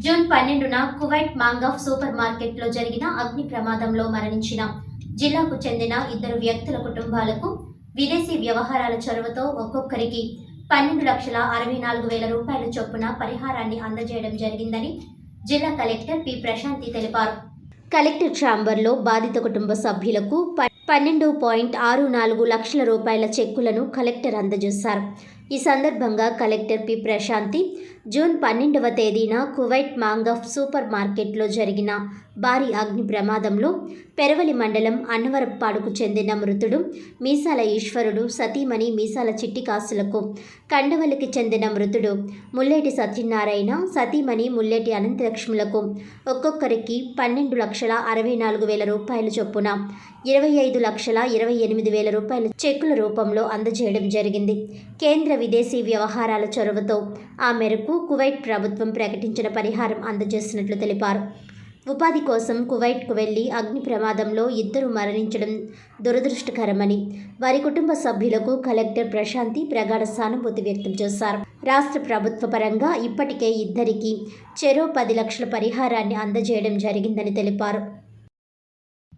June 12న Kuwait మాంగఫ్ super మార్కెట్లో జరిగిన అగ్ని ప్రమాదంలో మరణించిన జిల్లాకు చెందిన 2 వ్యక్తుల కుటుంబాలకు విదేశీ వ్యవహారాల చొరవతో ఒక్కొక్కరికి 12,64,000 రూపాయల చొప్పున పరిహారాన్ని అందజేయడం జరిగిందని జిల్లా కలెక్టర్ పి ప్రశాంతి తెలిపారు. కలెక్టర్ ఛాంబర్లో బాధిత కుటుంబ సభ్యులకు 12.64 లక్షల రూపాయల చెక్కులను కలెక్టర్ అందజేశారు. ఈ సందర్భంగా కలెక్టర్ పి ప్రశాంతి జూన్ 12వ తేదీన కువైట్ మాంగఫ్ సూపర్ మార్కెట్లో జరిగిన భారీ అగ్ని ప్రమాదంలో పెరవలి మండలం అన్నవరపాడుకు చెందిన మృతుడు మీసాల ఈశ్వరుడు, సతీమణి మీసాల చిట్టికాసులకు, కండవల్లికి చెందిన మృతుడు ముల్లేటి సత్యనారాయణ, సతీమణి ముల్లేటి అనంతలక్ష్ములకు ఒక్కొక్కరికి 12,64,000 రూపాయల చొప్పున 25,28,000 రూపాయల చెక్కుల రూపంలో అందజేయడం జరిగింది. కేంద్ర విదేశీ వ్యవహారాల చొరవతో ఆ మేరకు కువైట్ ప్రభుత్వం ప్రకటించిన పరిహారం అందజేసినట్లు తెలిపారు. ఉపాధి కోసం కువైట్కు వెళ్లి అగ్ని ప్రమాదంలో 2 మరణించడం దురదృష్టకరమని వారి కుటుంబ సభ్యులకు కలెక్టర్ ప్రశాంతి ప్రగాఢ సానుభూతి వ్యక్తం చేశారు. రాష్ట్ర ప్రభుత్వ పరంగా ఇప్పటికే 2కి చెరో 10 లక్షల పరిహారాన్ని అందజేయడం జరిగిందని తెలిపారు.